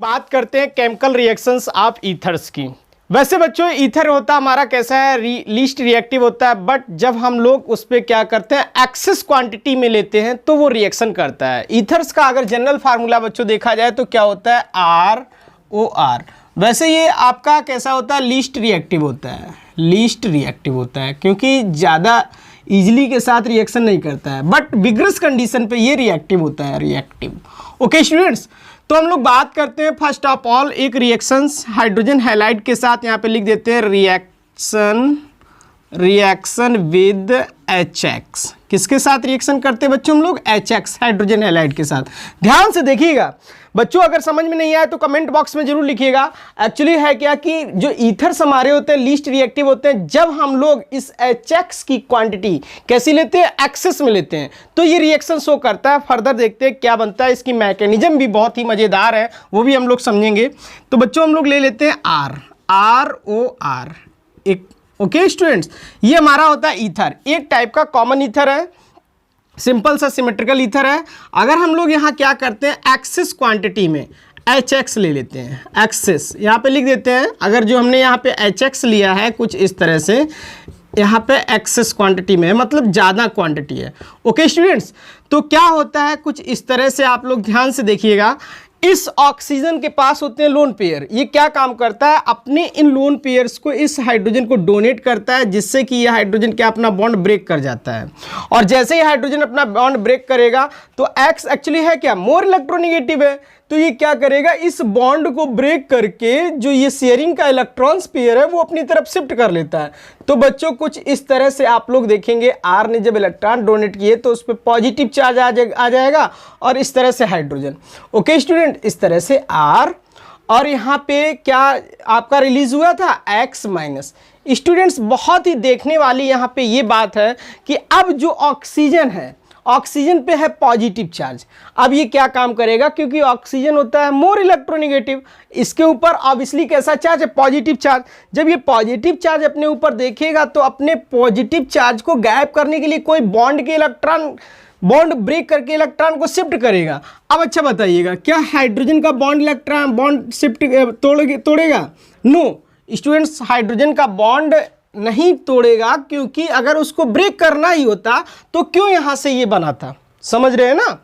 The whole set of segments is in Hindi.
बात करते हैं केमिकल रिएक्शंस ऑफ ईथर्स की। वैसे बच्चों ईथर होता हमारा कैसा है, लीस्ट रिएक्टिव होता है, बट जब हम लोग उस पर क्या करते हैं एक्सेस क्वांटिटी में लेते हैं तो वो रिएक्शन करता है। ईथर्स का अगर जनरल फार्मूला बच्चों देखा जाए तो क्या होता है, ROR। वैसे ये आपका कैसा होता है, लीस्ट रिएक्टिव होता है, लीस्ट रिएक्टिव होता है क्योंकि ज़्यादा इजीली के साथ रिएक्शन नहीं करता है, बट विग्रस कंडीशन पे ये रिएक्टिव होता है, रिएक्टिव। ओके स्टूडेंट्स, तो हम लोग बात करते हैं फर्स्ट ऑफ ऑल एक रिएक्शंस हाइड्रोजन हैलाइड के साथ, यहाँ पे लिख देते हैं रिएक्शन विद HX। किसके साथ रिएक्शन करते हैं बच्चों हम लोग, HX हाइड्रोजन हैलाइड के साथ। ध्यान से देखिएगा बच्चों, अगर समझ में नहीं आए तो कमेंट बॉक्स में जरूर लिखिएगा। एक्चुअली है क्या कि जो ईथर्स हमारे होते हैं लीस्ट रिएक्टिव होते हैं, जब हम लोग इस HX की क्वांटिटी कैसी लेते हैं, एक्सेस में लेते हैं, तो ये रिएक्शन शो करता है। फर्दर देखते हैं क्या बनता है, इसकी मैकेनिज्म भी बहुत ही मजेदार है, वो भी हम लोग समझेंगे। तो बच्चों हम लोग ले लेते हैं ROR एक। ओके स्टूडेंट्स, ये हमारा होता है ईथर, एक टाइप का कॉमन ईथर है, सिंपल सा सिमेट्रिकल ईथर है। अगर हम लोग यहाँ क्या करते हैं एक्सेस क्वांटिटी में HX ले लेते हैं, एक्सेस यहाँ पे लिख देते हैं। अगर जो हमने यहाँ पे HX लिया है कुछ इस तरह से, यहाँ पे एक्सेस क्वांटिटी में है, मतलब ज़्यादा क्वांटिटी है। ओके स्टूडेंट्स, तो क्या होता है कुछ इस तरह से, आप लोग ध्यान से देखिएगा। इस ऑक्सीजन के पास होते हैं लोन पेयर, ये क्या काम करता है, अपने इन लोन पेयर्स को इस हाइड्रोजन को डोनेट करता है, जिससे कि ये हाइड्रोजन क्या अपना बॉन्ड ब्रेक कर जाता है। और जैसे ही हाइड्रोजन अपना बॉन्ड ब्रेक करेगा तो X एक्चुअली है क्या, मोर इलेक्ट्रोनिगेटिव है, तो ये क्या करेगा, इस बॉन्ड को ब्रेक करके जो ये शेयरिंग का इलेक्ट्रॉन्स पेयर है वो अपनी तरफ शिफ्ट कर लेता है। तो बच्चों कुछ इस तरह से आप लोग देखेंगे, R ने जब इलेक्ट्रॉन डोनेट किए तो उस पर पॉजिटिव चार्ज आ जाएगा और इस तरह से हाइड्रोजन। ओके स्टूडेंट, इस तरह से R, और यहाँ पे क्या आपका रिलीज हुआ था, X माइनस। स्टूडेंट्स बहुत ही देखने वाली यहाँ पे ये बात है कि अब जो ऑक्सीजन है, ऑक्सीजन पे है पॉजिटिव चार्ज। अब ये क्या काम करेगा, क्योंकि ऑक्सीजन होता है मोर इलेक्ट्रोनिगेटिव, इसके ऊपर ऑब्वियसली कैसा चार्ज है, पॉजिटिव चार्ज। जब ये पॉजिटिव चार्ज अपने ऊपर देखेगा तो अपने पॉजिटिव चार्ज को गायब करने के लिए कोई बॉन्ड के इलेक्ट्रॉन, बॉन्ड ब्रेक करके इलेक्ट्रॉन को शिफ्ट करेगा। अब अच्छा बताइएगा, क्या हाइड्रोजन का बॉन्ड इलेक्ट्रॉन बॉन्ड शिफ्ट तोड़ेगा? नो स्टूडेंट्स, हाइड्रोजन का बॉन्ड नहीं तोड़ेगा, क्योंकि अगर उसको ब्रेक करना ही होता तो क्यों यहां से ये बना था, समझ रहे हैं ना।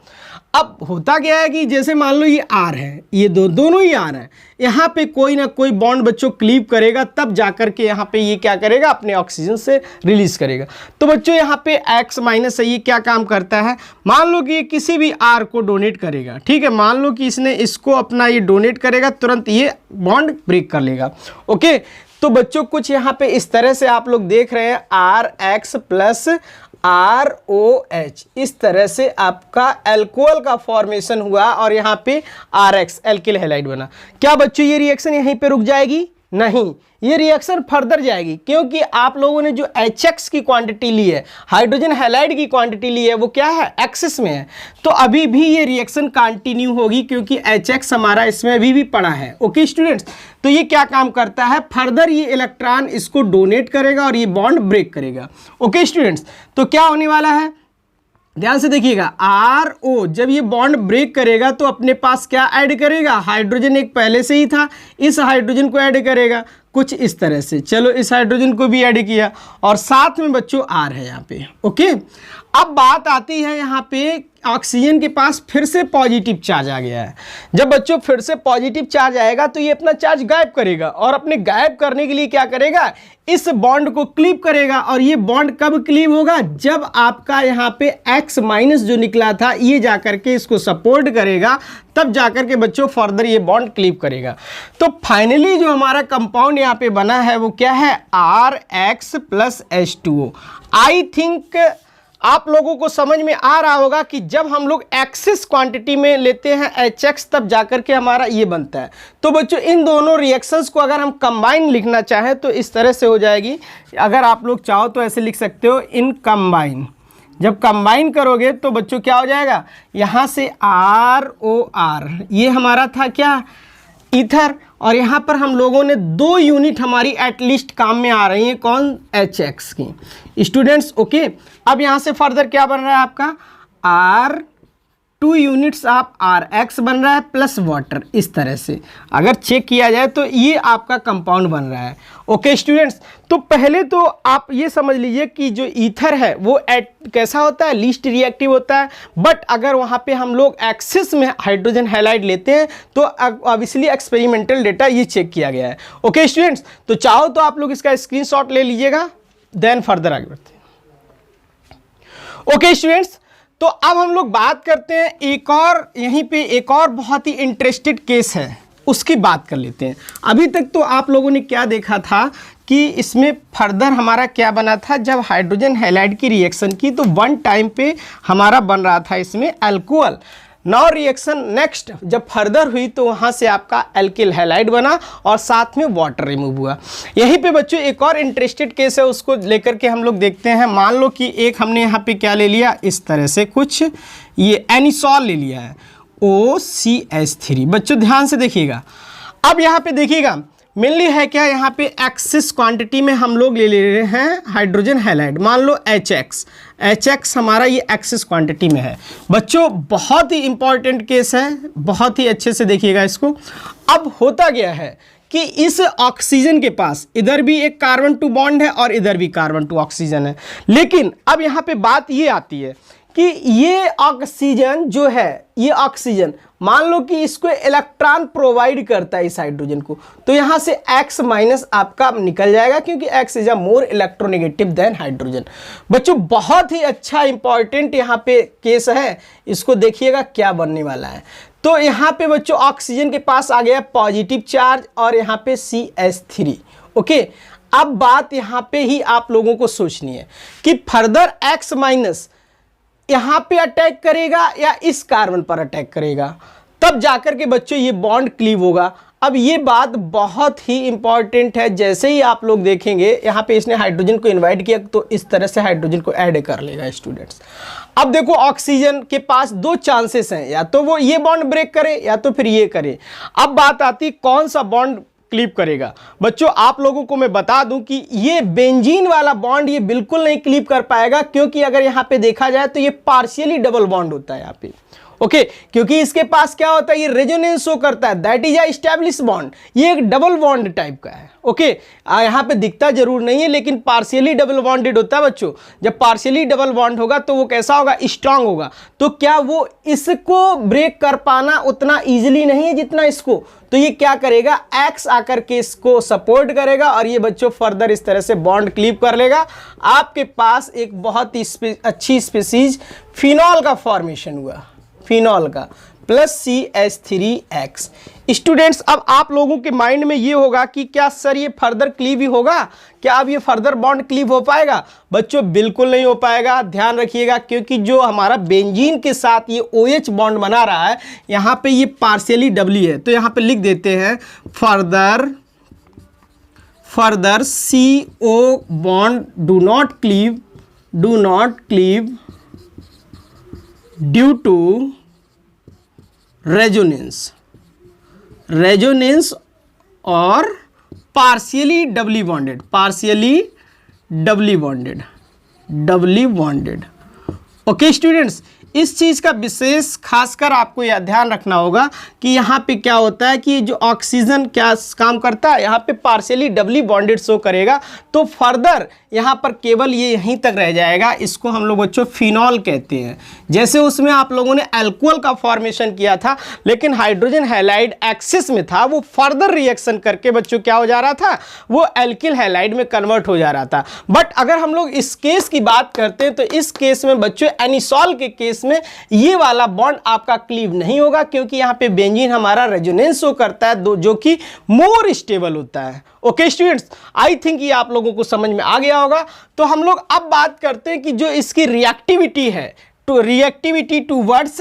अब होता क्या है कि जैसे मान लो ये R है, ये दोनों ही R है, यहाँ पे कोई ना कोई बॉन्ड बच्चों क्लीव करेगा, तब जाकर के यहाँ पे ये क्या करेगा, अपने ऑक्सीजन से रिलीज करेगा। तो बच्चों यहाँ पे X माइनस है, ये क्या काम करता है, मान लो कि ये किसी भी R को डोनेट करेगा, ठीक है, मान लो कि इसने इसको अपना ये डोनेट करेगा, तुरंत ये बॉन्ड ब्रेक कर लेगा। ओके, तो बच्चों कुछ यहाँ पे इस तरह से आप लोग देख रहे हैं, RX प्लस ROH, इस तरह से आपका एल्कोहल का फॉर्मेशन हुआ और यहाँ पे RX एल्किल हैलाइड बना। क्या बच्चों ये रिएक्शन यहीं पे रुक जाएगी? नहीं, ये रिएक्शन फर्दर जाएगी, क्योंकि आप लोगों ने जो HX की क्वांटिटी ली है, हाइड्रोजन हैलाइड की क्वांटिटी ली है, वो क्या है, एक्सेस में है। तो अभी भी ये रिएक्शन कंटिन्यू होगी, क्योंकि HX हमारा इसमें अभी भी पड़ा है। ओके स्टूडेंट्स, तो ये क्या काम करता है, फर्दर ये इलेक्ट्रॉन इसको डोनेट करेगा और ये बॉन्ड ब्रेक करेगा। ओके स्टूडेंट्स, तो क्या होने वाला है, ध्यान से देखिएगा, RO जब ये बॉन्ड ब्रेक करेगा तो अपने पास क्या ऐड करेगा, हाइड्रोजन एक पहले से ही था, इस हाइड्रोजन को ऐड करेगा कुछ इस तरह से। चलो इस हाइड्रोजन को भी ऐड किया और साथ में बच्चों R है यहाँ पे। ओके, अब बात आती है यहाँ पे ऑक्सीजन के पास फिर से पॉजिटिव चार्ज आ गया है। जब बच्चों फिर से पॉजिटिव चार्ज आएगा तो ये अपना चार्ज गायब करेगा, और अपने गायब करने के लिए क्या करेगा, इस बॉन्ड को क्लीव करेगा। और ये बॉन्ड कब क्लीव होगा, जब आपका यहाँ पे X माइनस जो निकला था ये जाकर के इसको सपोर्ट करेगा, तब जाकर के बच्चों फर्दर ये बॉन्ड क्लीव करेगा। तो फाइनली जो हमारा कंपाउंड यहाँ पे बना है वो क्या है, RX plus H2O। I think आप लोगों को समझ में आ रहा होगा कि जब हम लोग एक्सेस क्वांटिटी में लेते हैं HX, तब जाकर के हमारा ये बनता है। तो बच्चों इन दोनों रिएक्शंस को अगर हम कंबाइन लिखना चाहें तो इस तरह से हो जाएगी। अगर आप लोग चाहो तो ऐसे लिख सकते हो, इन कंबाइन। जब कंबाइन करोगे तो बच्चों क्या हो जाएगा, यहाँ से ROR, ये हमारा था क्या, ईथर, और यहाँ पर हम लोगों ने 2 यूनिट हमारी एटलीस्ट काम में आ रही हैं, कौन, HX की। स्टूडेंट्स ओके, अब यहाँ से फर्दर क्या बन रहा है आपका, 2 यूनिट्स ऑफ RX बन रहा है प्लस वाटर, इस तरह से अगर चेक किया जाए तो ये आपका कंपाउंड बन रहा है। ओके स्टूडेंट्स, तो पहले तो आप ये समझ लीजिए कि जो ईथर है वो कैसा होता है, लीस्ट रिएक्टिव होता है। बट अगर वहाँ पे हम लोग एक्सेस में हाइड्रोजन हैलाइड लेते हैं तो ऑब्वियसली एक्सपेरिमेंटल डेटा ये चेक किया गया है। ओके स्टूडेंट्स, तो चाहो तो आप लोग इसका स्क्रीनशॉट ले लीजिएगा, देन फर्दर आगे बढ़ते हैं। ओके स्टूडेंट्स, तो अब हम लोग बात करते हैं एक और, यहीं पे एक और बहुत ही इंटरेस्टेड केस है, उसकी बात कर लेते हैं। अभी तक तो आप लोगों ने क्या देखा था कि इसमें फर्दर हमारा क्या बना था, जब हाइड्रोजन हैलाइड की रिएक्शन की तो वन टाइम पे हमारा बन रहा था इसमें अल्कोहल। नाउ रिएक्शन नेक्स्ट जब फर्दर हुई तो वहाँ से आपका एल्किल हैलाइड बना और साथ में वाटर रिमूव हुआ। यहीं पे बच्चों एक और इंटरेस्टेड केस है, उसको लेकर के हम लोग देखते हैं। मान लो कि एक हमने यहाँ पे क्या ले लिया, इस तरह से कुछ ये एनिसॉल ले लिया है, OCH3। बच्चों ध्यान से देखिएगा, अब यहाँ पे देखिएगा मेनली है क्या, यहाँ पे एक्सिस क्वांटिटी में हम लोग ले रहे हैं हाइड्रोजन हैलाइड। मान लो HX हमारा ये एक्सिस क्वांटिटी में है। बच्चों बहुत ही इंपॉर्टेंट केस है, बहुत ही अच्छे से देखिएगा इसको। अब होता गया है कि इस ऑक्सीजन के पास इधर भी एक कार्बन 2 बॉन्ड है और इधर भी कार्बन 2 ऑक्सीजन है, लेकिन अब यहाँ पे बात ये आती है कि ये ऑक्सीजन जो है, ये ऑक्सीजन मान लो कि इसको इलेक्ट्रॉन प्रोवाइड करता है इस हाइड्रोजन को, तो यहाँ से X माइनस आपका निकल जाएगा, क्योंकि X is a more electronegative than hydrogen. बच्चों बहुत ही अच्छा इंपॉर्टेंट यहाँ पे केस है, इसको देखिएगा क्या बनने वाला है। तो यहाँ पे बच्चों ऑक्सीजन के पास आ गया पॉजिटिव चार्ज और यहाँ पे CH3। ओके, अब बात यहाँ पे ही आप लोगों को सोचनी है कि फर्दर X माइनस यहाँ पे अटैक करेगा या इस कार्बन पर अटैक करेगा, तब जाकर के बच्चों ये बॉन्ड क्लीव होगा। अब ये बात बहुत ही इंपॉर्टेंट है, जैसे ही आप लोग देखेंगे यहाँ पे इसने हाइड्रोजन को इनवाइट किया तो इस तरह से हाइड्रोजन को ऐड कर लेगा स्टूडेंट्स। अब देखो ऑक्सीजन के पास 2 चांसेस हैं, या तो वो ये बॉन्ड ब्रेक करे या तो फिर ये करे। अब बात आती है कौन सा बॉन्ड क्लीव करेगा। बच्चों आप लोगों को मैं बता दूं कि ये बेंजीन वाला बॉन्ड ये बिल्कुल नहीं क्लीव कर पाएगा, क्योंकि अगर यहाँ पे देखा जाए तो ये पार्शियली डबल बॉन्ड होता है यहाँ पे। ओके, क्योंकि इसके पास क्या होता है, ये रेजोनेंस शो करता है, that is a establish bond, ये एक डबल बॉन्ड टाइप का है। ओके, यहाँ पे दिखता जरूर नहीं है लेकिन पार्शियली डबल बॉन्डेड होता है बच्चों। जब पार्शियली डबल बॉन्ड होगा तो वो कैसा होगा, स्ट्रांग होगा। तो क्या वो इसको ब्रेक कर पाना उतना इजीली नहीं है जितना इसको, तो ये क्या करेगा, X आकर के इसको सपोर्ट करेगा और ये बच्चों फर्दर इस तरह से बॉन्ड क्लीव कर लेगा। आपके पास एक बहुत ही अच्छी स्पीसीज फिनॉल का फॉर्मेशन हुआ, फिनॉल का प्लस CH3X। स्टूडेंट्स अब आप लोगों के माइंड में ये होगा कि क्या सर ये फर्दर क्लीव ही होगा, क्या अब ये फर्दर बॉन्ड क्लीव हो पाएगा। बच्चों बिल्कुल नहीं हो पाएगा, ध्यान रखिएगा, क्योंकि जो हमारा बेंजीन के साथ ये OH बॉन्ड बना रहा है, यहाँ पे ये पार्शियली डबली है, तो यहाँ पे लिख देते हैं further CO bond do not cleave due to resonance और partially doubly bonded. Okay students, इस चीज़ का विशेष खासकर आपको यह ध्यान रखना होगा कि यहाँ पे क्या होता है कि जो ऑक्सीजन क्या काम करता है, यहाँ पे पार्शियली डबली बॉन्डेड शो करेगा, तो फर्दर यहाँ पर केवल ये यहीं तक रह जाएगा। इसको हम लोग बच्चों फिनॉल कहते हैं। जैसे उसमें आप लोगों ने अल्कोहल का फॉर्मेशन किया था, लेकिन हाइड्रोजन हैलाइड एक्सिस में था, वो फर्दर रिएक्शन करके बच्चों क्या हो जा रहा था, वो एल्किल हैलाइड में कन्वर्ट हो जा रहा था। बट अगर हम लोग इस केस की बात करते हैं तो इस केस में बच्चों एनिसॉल के केस में ये वाला बॉन्ड आपका क्लीव नहीं होगा, क्योंकि यहाँ पे बेंजीन हमारा रेजोनेंस शो करता है जो कि मोर स्टेबल होता है। ओके स्टूडेंट्स, आई थिंक ये आप लोगों को समझ में आ गया होगा। तो हम लोग अब बात करते हैं कि जो इसकी रिएक्टिविटी है, रिएक्टिविटी टूवर्ड्स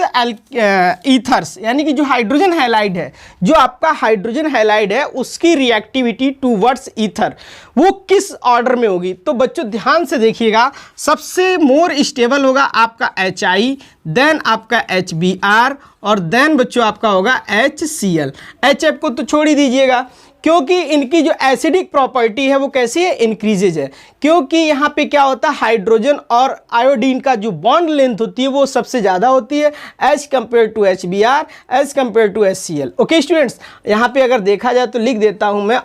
ईथर्स, यानी कि जो हाइड्रोजन हैलाइड है, जो आपका हाइड्रोजन हैलाइड है उसकी रिएक्टिविटी टूवर्ड्स ईथर वो किस ऑर्डर में होगी। तो बच्चों ध्यान से देखिएगा, सबसे मोर स्टेबल होगा आपका HI, देन आपका HBr और देन बच्चों आपका होगा HCl। HF को तो छोड़ ही दीजिएगा, क्योंकि इनकी जो एसिडिक प्रॉपर्टी है वो कैसी है, इंक्रीजेज है, क्योंकि यहाँ पे क्या होता है, हाइड्रोजन और आयोडीन का जो बॉन्ड लेंथ होती है वो सबसे ज़्यादा होती है as compared to HBr, as compared to HCl। Okay students, यहाँ पे अगर देखा जाए तो लिख देता हूँ मैं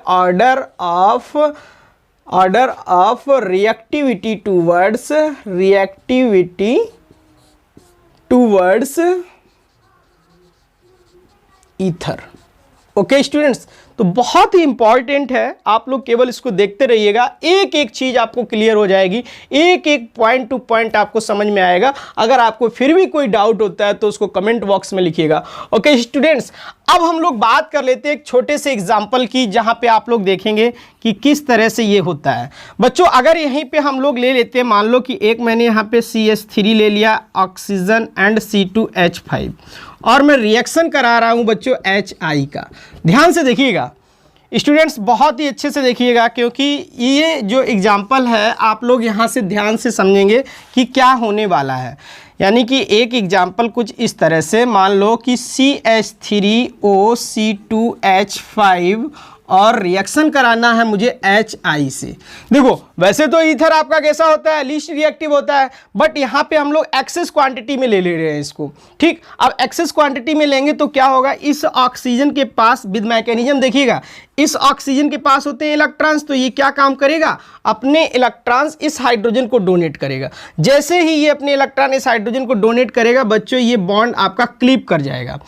order of reactivity towards ether. Okay students, तो बहुत ही इंपॉर्टेंट है, आप लोग केवल इसको देखते रहिएगा, एक एक चीज आपको क्लियर हो जाएगी, एक एक पॉइंट टू पॉइंट आपको समझ में आएगा। अगर आपको फिर भी कोई डाउट होता है तो उसको कमेंट बॉक्स में लिखिएगा। ओके स्टूडेंट्स, अब हम लोग बात कर लेते हैं एक छोटे से एग्जाम्पल की, जहां पे आप लोग देखेंगे कि किस तरह से ये होता है। बच्चों अगर यहीं पे हम लोग ले लेते हैं, मान लो कि एक मैंने यहाँ पे CH3 ले लिया, ऑक्सीजन एंड C2H5, और मैं रिएक्शन करा रहा हूं बच्चों HI का। ध्यान से देखिएगा स्टूडेंट्स, बहुत ही अच्छे से देखिएगा, क्योंकि ये जो एग्जाम्पल है आप लोग यहाँ से ध्यान से समझेंगे कि क्या होने वाला है। यानी कि एक एग्जाम्पल कुछ इस तरह से, मान लो कि CH3OC2H5 और रिएक्शन कराना है मुझे HI से। देखो वैसे तो ईथर आपका कैसा होता है, लीस्ट रिएक्टिव होता है, बट यहाँ पे हम लोग एक्सेस क्वांटिटी में ले रहे हैं इसको। ठीक, अब एक्सेस क्वांटिटी में लेंगे तो क्या होगा, इस ऑक्सीजन के पास विद मैकेनिज्म देखिएगा, इस ऑक्सीजन के पास होते हैं इलेक्ट्रॉन्स, तो ये क्या काम करेगा, अपने इलेक्ट्रॉन्स इस हाइड्रोजन को डोनेट करेगा। जैसे ही ये अपने इलेक्ट्रॉन इस हाइड्रोजन को डोनेट करेगा बच्चों, ये बॉन्ड आपका क्लीप कर जाएगा।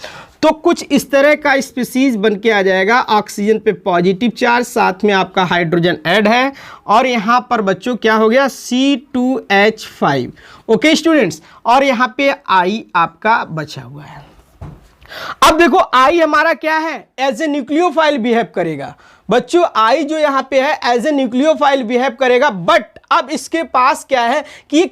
तो कुछ इस तरह का स्पीसीज बन के आ जाएगा, ऑक्सीजन पे पॉजिटिव चार्ज, साथ में आपका हाइड्रोजन ऐड है, और यहाँ पर बच्चों क्या हो गया, C2H5। ओके स्टूडेंट्स, और यहाँ पे I आपका बचा हुआ है। अब देखो I हमारा क्या है, एज ए न्यूक्लियोफाइल बिहेव करेगा। बच्चों I जो यहाँ पे है एज ए न्यूक्लियोफाइल बिहेव करेगा, बट अब इसके पास क्या है कि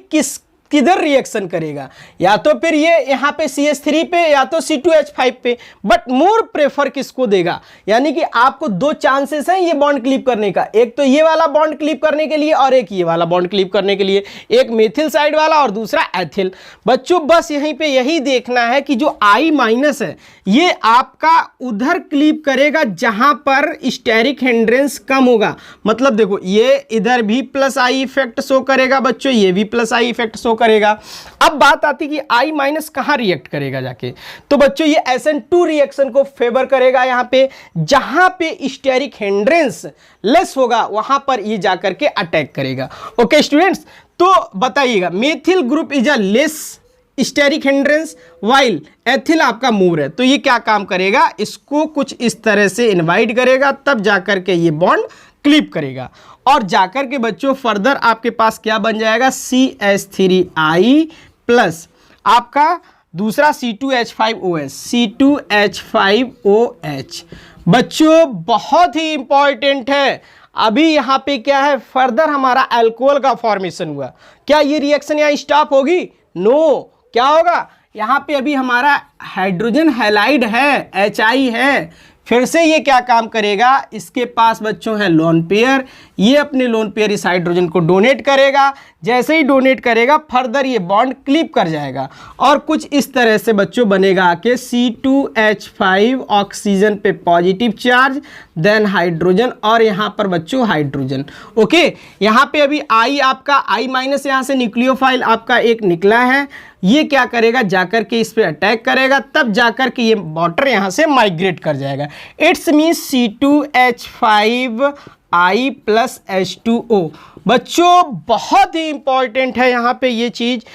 किधर रिएक्शन करेगा, या तो फिर ये यहाँ पे CH3 पे या तो C2H5 पे, बट मोर प्रेफर किसको देगा। यानी कि आपको दो चांसेस हैं ये बॉन्ड क्लीप करने का, एक तो ये वाला बॉन्ड क्लीप करने के लिए और एक ये वाला बॉन्ड क्लीप करने के लिए, एक मेथिल साइड वाला और दूसरा एथिल। बच्चों बस यहीं पे यही देखना है कि जो I माइनस है ये आपका उधर क्लीप करेगा जहां पर स्टेरिक हिंड्रेंस कम होगा। मतलब देखो ये इधर भी प्लस I इफेक्ट शो करेगा बच्चों, ये भी प्लस I इफेक्ट शो करेगा। अब बात आती कि I माइनस कहां रिएक्ट करेगा जाके, तो बच्चों ये SN2 रिएक्शन को फेवर करेगा। यहां पे जहां पे स्टेरिक हिंड्रेंस लेस होगा वहां पर ये जाकर के अटैक करेगा। ओके स्टूडेंट्स, तो बताइएगा, methyl group is a less steric hindrance while ethyl आपका मूव है, तो ये क्या काम करेगा, इसको कुछ इस तरह से इनवाइट करेगा, तब जाकर के ये बॉन्ड क्लिप करेगा, और जाकर के बच्चों फर्दर आपके पास क्या बन जाएगा, CH3I प्लस आपका दूसरा C2H5OH। बच्चों बहुत ही इंपॉर्टेंट है, अभी यहाँ पे क्या है, फर्दर हमारा अल्कोहल का फॉर्मेशन हुआ। क्या ये रिएक्शन यहाँ स्टॉप होगी, नो, क्या होगा, यहाँ पे अभी हमारा हाइड्रोजन हैलाइड है, HI है, फिर से ये क्या काम करेगा, इसके पास बच्चों है लोन पेयर, ये अपने लोन पेयर इस हाइड्रोजन को डोनेट करेगा। जैसे ही डोनेट करेगा फर्दर ये बॉन्ड क्लिप कर जाएगा, और कुछ इस तरह से बच्चों बनेगा कि C2H5 ऑक्सीजन पे पॉजिटिव चार्ज, देन हाइड्रोजन, और यहाँ पर बच्चों हाइड्रोजन। ओके, यहाँ पे अभी I आपका I माइनस यहाँ से न्यूक्लियोफाइल आपका एक निकला है, ये क्या करेगा, जाकर के इस पे अटैक करेगा, तब जाकर के ये वाटर यहाँ से माइग्रेट कर जाएगा। It's means C2H5I plus H2O। बच्चों बहुत ही इंपॉर्टेंट है यहाँ पे ये चीज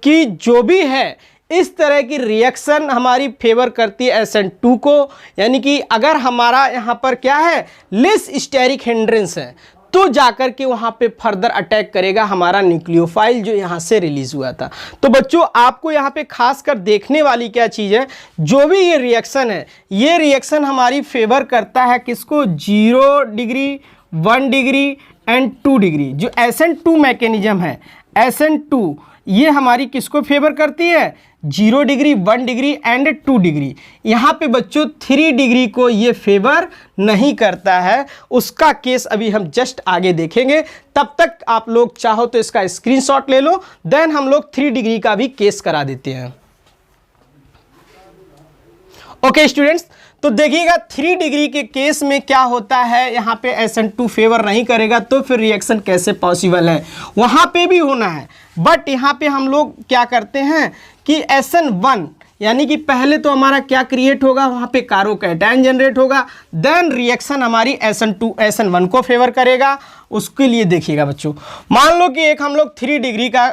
कि जो भी है इस तरह की रिएक्शन हमारी फेवर करती है SN2 को। यानी कि अगर हमारा यहाँ पर क्या है, लेस स्टेरिक हिंड्रेंस है, तो जाकर के वहां पे फर्दर अटैक करेगा हमारा न्यूक्लियोफाइल जो यहां से रिलीज हुआ था। तो बच्चों आपको यहां पे खास कर देखने वाली क्या चीज है, जो भी ये रिएक्शन है, ये रिएक्शन हमारी फेवर करता है किसको, 0 डिग्री, 1 डिग्री एंड 2 डिग्री। जो SN2 मैकेनिज्म है, SN2 ये हमारी किसको फेवर करती है, 0 डिग्री, 1 डिग्री एंड 2 डिग्री। यहाँ पे बच्चों 3 डिग्री को ये फेवर नहीं करता है, उसका केस अभी हम जस्ट आगे देखेंगे। तब तक आप लोग चाहो तो इसका स्क्रीनशॉट ले लो, देन हम लोग 3 डिग्री का भी केस करा देते हैं। ओके स्टूडेंट्स, तो देखिएगा 3 डिग्री के केस में क्या होता है, यहाँ पे SN2 फेवर नहीं करेगा तो फिर रिएक्शन कैसे पॉसिबल है, वहाँ पे भी होना है। बट यहाँ पे हम लोग क्या करते हैं कि SN1 यानी कि पहले तो हमारा क्या क्रिएट होगा, वहाँ पे कार्बोकैटायन जनरेट होगा, देन रिएक्शन हमारी SN2 SN1 को फेवर करेगा। उसके लिए देखिएगा बच्चों, मान लो कि एक हम लोग 3 डिग्री का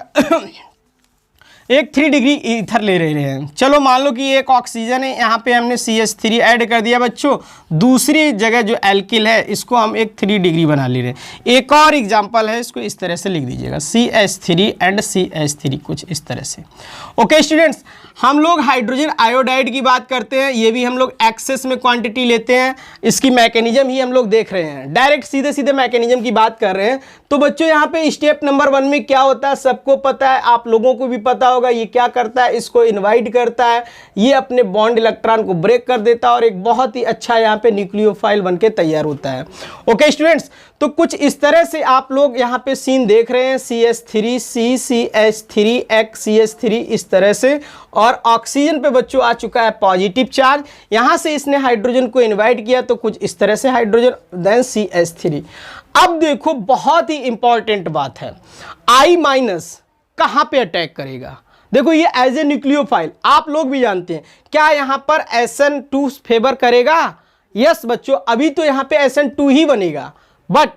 एक 3 डिग्री ईथर ले रहे हैं। चलो मान लो कि एक ऑक्सीजन है, यहाँ पे हमने CH3 ऐड कर दिया बच्चों। दूसरी जगह जो एल्किल है इसको हम एक 3 डिग्री बना ले रहे हैं। एक और एग्जांपल है, इसको इस तरह से लिख दीजिएगा CH3 एंड CH3, कुछ इस तरह से। ओके स्टूडेंट्स, हम लोग हाइड्रोजन आयोडाइड की बात करते हैं, ये भी हम लोग एक्सेस में क्वांटिटी लेते हैं। इसकी मैकेनिज्म ही हम लोग देख रहे हैं, डायरेक्ट सीधे सीधे मैकेनिज्म की बात कर रहे हैं। तो बच्चों यहाँ पे स्टेप नंबर 1 में क्या होता है सबको पता है, आप लोगों को भी पता होगा। ये क्या करता है, इसको इनवाइट करता है, ये अपने बॉन्ड इलेक्ट्रॉन को ब्रेक कर देता है और एक बहुत ही अच्छा यहाँ पे न्यूक्लियोफाइल बनके तैयार होता है। ओके स्टूडेंट्स, तो कुछ इस तरह से आप लोग यहाँ पे सीन देख रहे हैं, CH3 CH3 X CH3 इस तरह से। और ऑक्सीजन पे बच्चों आ चुका है पॉजिटिव चार्ज, यहाँ से इसने हाइड्रोजन को इनवाइट किया तो कुछ इस तरह से हाइड्रोजन, देन CH3। अब देखो बहुत ही इंपॉर्टेंट बात है, I- कहाँ पे अटैक करेगा। देखो ये एज ए न्यूक्लियोफाइल आप लोग भी जानते हैं, क्या यहाँ पर SN2 फेवर करेगा? यस बच्चों, अभी तो यहाँ पे SN2 ही बनेगा, बट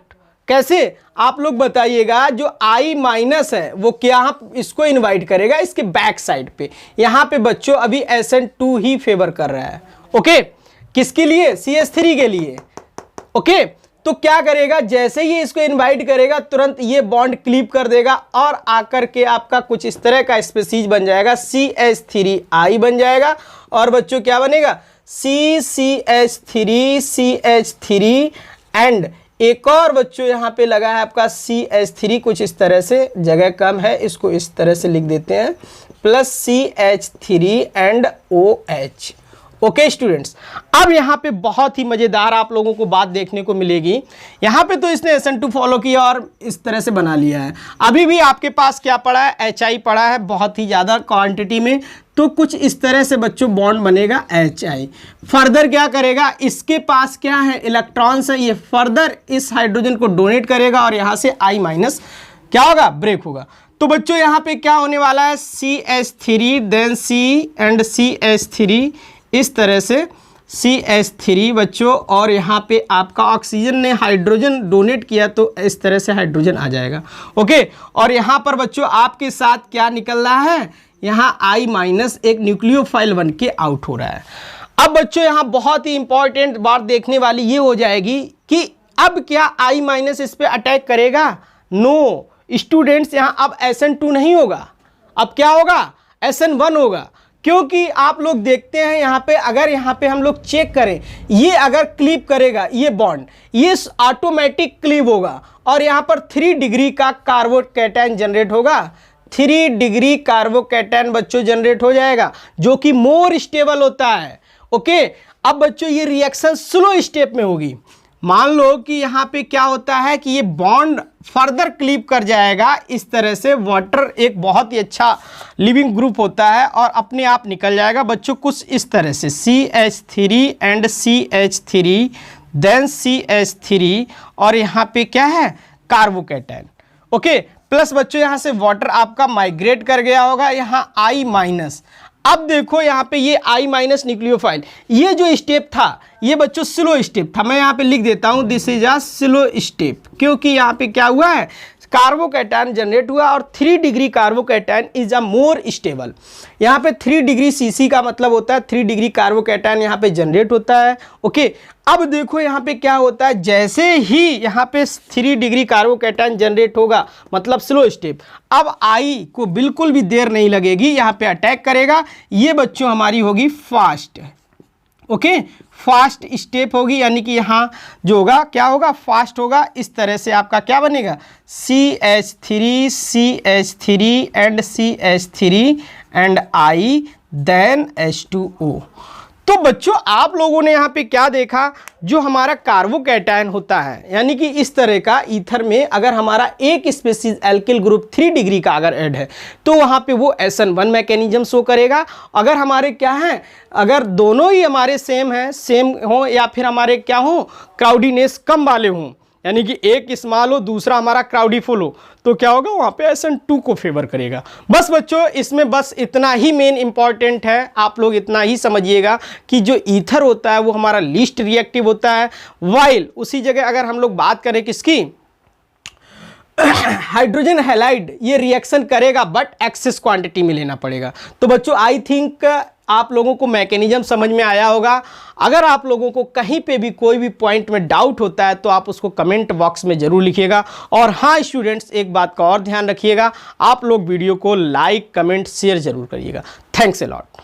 कैसे आप लोग बताइएगा। जो I- है वो क्या इसको इनवाइट करेगा इसके बैक साइड पे, यहाँ पे बच्चों अभी SN2 ही फेवर कर रहा है। ओके, किसके लिए? CH3 के लिए। ओके, तो क्या करेगा, जैसे ही इसको इनवाइट करेगा तुरंत ये बॉन्ड क्लीप कर देगा और आकर के आपका कुछ इस तरह का स्पीशीज बन जाएगा, CH3I बन जाएगा। और बच्चों क्या बनेगा, CH3 एंड एक और बच्चों यहाँ पे लगा है आपका CH3, कुछ इस तरह से, जगह कम है इसको इस तरह से लिख देते हैं, plus CH3 and OH। Okay students, अब यहाँ पे बहुत ही मज़ेदार आप लोगों को बात देखने को मिलेगी। यहाँ पे तो इसने SN2 फॉलो किया और इस तरह से बना लिया है। अभी भी आपके पास क्या पड़ा है, HI पड़ा है बहुत ही ज़्यादा क्वांटिटी में, तो कुछ इस तरह से बच्चों बॉन्ड बनेगा HI। फर्दर क्या करेगा, इसके पास क्या है, इलेक्ट्रॉन्स है, ये फर्दर इस हाइड्रोजन को डोनेट करेगा और यहाँ से I- क्या होगा, ब्रेक होगा। तो बच्चों यहाँ पे क्या होने वाला है, CH3 then C and CH3 इस तरह से, CH3 बच्चों, और यहाँ पे आपका ऑक्सीजन ने हाइड्रोजन डोनेट किया तो इस तरह से हाइड्रोजन आ जाएगा। ओके, और यहाँ पर बच्चों आपके साथ क्या निकल रहा है, यहाँ I- एक न्यूक्लियोफाइल बन के आउट हो रहा है। अब बच्चों यहाँ बहुत ही इंपॉर्टेंट बात देखने वाली ये हो जाएगी कि अब क्या I- इस पे अटैक करेगा? नो स्टूडेंट्स, यहाँ अब SN2 नहीं होगा, अब क्या होगा, SN1 होगा। क्योंकि आप लोग देखते हैं यहाँ पे, अगर यहाँ पे हम लोग चेक करें, ये अगर क्लीप करेगा ये बॉन्ड, ये ऑटोमेटिक क्लीप होगा और यहाँ पर 3 डिग्री का कार्बोकैटायन जनरेट होगा। 3 डिग्री कार्बोकैटायन बच्चों जनरेट हो जाएगा, जो कि मोर स्टेबल होता है। ओके, अब बच्चों ये रिएक्शन स्लो स्टेप में होगी। मान लो कि यहाँ पे क्या होता है कि ये बॉन्ड फर्दर क्लीप कर जाएगा इस तरह से। वाटर एक बहुत ही अच्छा लिविंग ग्रुप होता है और अपने आप निकल जाएगा बच्चों कुछ इस तरह से, CH3 and CH3 then CH3 और यहाँ पे क्या है, कार्बोकैटायन। ओके, प्लस बच्चों यहाँ से वाटर आपका माइग्रेट कर गया होगा यहाँ I-। अब देखो यहाँ पे ये I- न्यूक्लियोफाइल, ये जो स्टेप था ये बच्चों स्लो स्टेप था। मैं यहाँ पे लिख देता हूँ this is a slow step, क्योंकि यहाँ पे क्या हुआ है, कार्बोकैटायन जनरेट हुआ और 3 degree carbocation is a more stable. यहाँ पे 3 डिग्री CC का मतलब होता है 3 डिग्री कार्बोकैटायन यहाँ पे जनरेट होता है। ओके, अब देखो यहाँ पे क्या होता है, जैसे ही यहाँ पे 3 डिग्री कार्बोकैटायन जनरेट होगा मतलब स्लो स्टेप, अब I को बिल्कुल भी देर नहीं लगेगी, यहाँ पे अटैक करेगा। ये बच्चों हमारी होगी फास्ट। ओके, फास्ट स्टेप होगी, यानी कि यहाँ जो होगा क्या होगा, फास्ट होगा। इस तरह से आपका क्या बनेगा, CH3 and CH3 and I then H2O। तो बच्चों आप लोगों ने यहाँ पे क्या देखा, जो हमारा कार्बोकैटायन होता है, यानी कि इस तरह का ईथर में अगर हमारा एक स्पेसीज एल्किल ग्रुप 3 डिग्री का अगर ऐड है तो वहाँ पे वो SN1 मैकेनिज्म शो करेगा। अगर हमारे क्या है, अगर दोनों ही हमारे सेम हो या फिर हमारे क्या हो, क्राउडीनेस कम वाले हों, यानी कि एक स्मॉल हो दूसरा हमारा क्राउडी फुल हो, तो क्या होगा, वहाँ पे SN2 को फेवर करेगा। बस बच्चों इसमें बस इतना ही मेन इंपॉर्टेंट है, आप लोग इतना ही समझिएगा कि जो ईथर होता है वो हमारा लीस्ट रिएक्टिव होता है, वाइल उसी जगह अगर हम लोग बात करें किसकी, हाइड्रोजन हैलाइड, ये रिएक्शन करेगा बट एक्सेस क्वांटिटी में लेना पड़ेगा। तो बच्चों आई थिंक आप लोगों को मैकेनिज्म समझ में आया होगा। अगर आप लोगों को कहीं पे भी कोई भी पॉइंट में डाउट होता है तो आप उसको कमेंट बॉक्स में जरूर लिखिएगा। और हाँ स्टूडेंट्स, एक बात का और ध्यान रखिएगा, आप लोग वीडियो को लाइक कमेंट शेयर जरूर करिएगा। Thanks a lot.